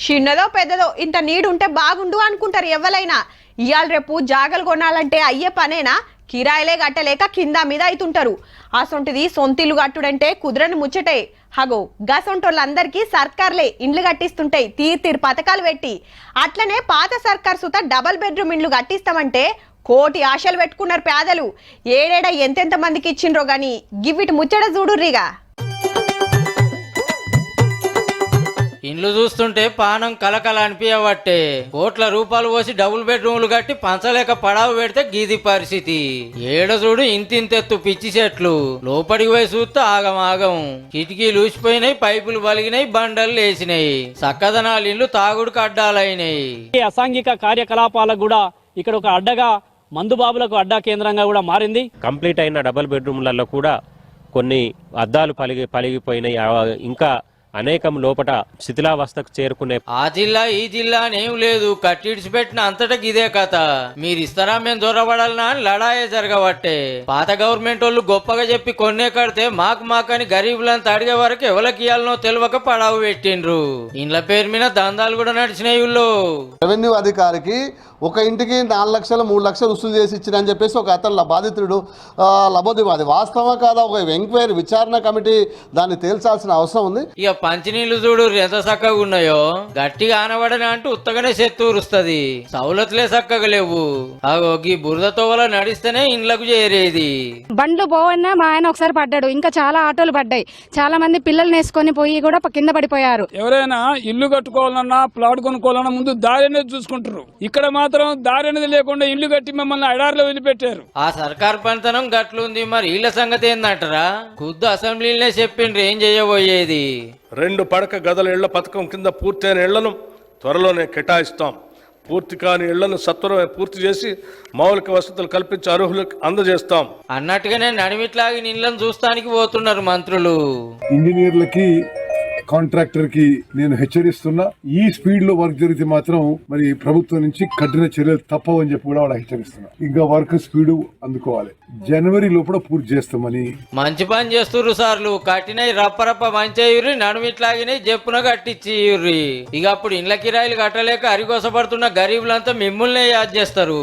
చిన్నదో పెద్దదో ఇంత నీడుంటే బాగుండు అనుకుంటారు ఎవరైనా. ఇయాల రేపు జాగలు కొనాలంటే అయ్యే పనేనా? కిరాయిలే గట్టలేక కింద మీద అవుతుంటారు. అసొంటిది సొంతిల్లు కట్టుడంటే కుదరని ముచ్చటే. హగో గసొంటోళ్ళందరికీ సర్కార్లే ఇండ్లు కట్టిస్తుంటాయి తీరు పథకాలు పెట్టి. అట్లనే పాత సర్కార్ సుత డబల్ బెడ్రూమ్ ఇండ్లు కట్టిస్తామంటే కోటి ఆశలు పెట్టుకున్నారు పేదలు. ఏడేడా ఎంతెంత మందికి ఇచ్చిండ్రో గాని గివ్విటి ముచ్చట చూడుర్రిగా. ఇండ్లు చూస్తుంటే పానం కలకల అనిపించబట్టే. కోట్ల రూపాయలు పోసి డబుల్ బెడ్రూమ్లు కట్టి పంచలేక పడావు పెడితే గీది పరిస్థితి. ఏడ చూడు ఇంతింతెత్తు పిచ్చి చెట్లు, లోపలికి పోయి చూస్తే ఆగం. కిటికీలు ఊసిపోయినాయి, పైపులు బలిగినాయి, బండలు లేచినాయి. చక్కదనాలు ఇల్లు తాగుడుకు అడ్డాలైనాయి. అసాంఘిక కార్యకలాపాలకు కూడా ఇక్కడ ఒక అడ్డగా, మందుబాబులకు అడ్డా కేంద్రంగా కూడా మారింది. కంప్లీట్ అయిన డబుల్ బెడ్రూమ్లలో కూడా కొన్ని అద్దాలు పలిగిపోయినాయి. ఇంకా అనేకం లోపట శిథిలావస్థకు చేరుకునే. ఆ జిల్లా ఈ జిల్లా అనేం లేదు, కట్టిడిచి పెట్టిన అంతటా ఇదే కథ. మీరు ఇస్తారా మేము దూరపడాలనా అని లడాయే జరగబట్టే. పాత గవర్నమెంట్ వాళ్ళు గొప్పగా చెప్పి కొన్నే కడితే మాకని గరీబులంతా అడిగే వరకు ఎవరికి ఇయ్యాలనో తెలియక పడావు పెట్టిండ్రు. ఇండ్ల పేరు మీద దందాలు కూడా నడిచినాయి. రెవెన్యూ అధికారికి ఒక ఇంటికి 4 లక్షలు 3 లక్షలు వసూలు చేసి ఇచ్చిరని చెప్పేసి ఒక అతను బాధితుడు లబోదివాది. వాస్తవం కాదా? ఒక ఎంక్వైరీ విచారణ కమిటీ దాన్ని తేల్చాల్సిన అవసరం ఉంది. ఇక పంచినీళ్లు చూడు ఎంత చక్కగా ఉన్నాయో. గట్టిగా ఆనబడని అంటూ ఉత్తగానే చెత్తూరుస్తుంది. సౌలతులే చక్కగా లేవు. ఈ బురద తోవల నడిస్తేనే ఇండ్లకు చేరేది. బండ్లు పోవన్నా మా ఆయన ఒకసారి పడ్డాడు. ఇంకా చాలా ఆటోలు పడ్డాయి. చాలా మంది పిల్లల్ని వేసుకొని పోయి కూడా కింద పడిపోయారు. ఎవరైనా ఇల్లు కట్టుకోవాలన్నా ప్లాట్ కొనుక్కోవాలన్నా ముందు దారి అనేది చూసుకుంటారు. ఇక్కడ మాత్రం దారి అనేది లేకుండా ఇల్లు కట్టి మిమ్మల్ని ఎడారిలో వదిలిపెట్టారు. ఆ సర్కార్ పనితనం గట్లుంది. మరి ఇళ్ల సంగతి ఏందంటారా? ఖుద్దు అసెంబ్లీలోనే చెప్పిండ్రు ఏం చేయబోయేది. 2 పడక గదుల ఇళ్ల పథకం కింద పూర్తయిన ఇళ్లను త్వరలోనే కేటాయిస్తాం. పూర్తి కాని ఇళ్లను సత్వరమే పూర్తి చేసి మౌలిక వసతులు కల్పించి అర్హులకు అందజేస్తాం అన్నట్టుగానే నడిమిట్లాగిన ఇళ్లను చూస్తానికి పోతున్నారు మంత్రులు. ఇంజనీర్లకి కాంట్రాక్టర్ కి నేను హెచ్చరిస్తున్నా, ఈ స్పీడ్ లో వర్క్ జరిగితే మాత్రం మరి ప్రభుత్వం నుంచి కఠిన చర్యలు తప్పవని చెప్పి కూడా వాళ్ళకి హెచ్చరిస్తున్నా. ఇంకా వర్క్ స్పీడ్ అందుకోవాలి. జనవరి లోపల పూర్తి చేస్తామని. మంచి పని చేస్తుర్రు సార్లు. కట్టినవి రప్పరప్ప మంచి నడుమిట్లాగినవి చెప్పున కట్టించి. ఇక అప్పుడు ఇండ్ల కిరాయిలు కట్టలేక అరిగోసపడుతున్న గరీబులంతా మిమ్మల్నే యాద్ చేస్తారు.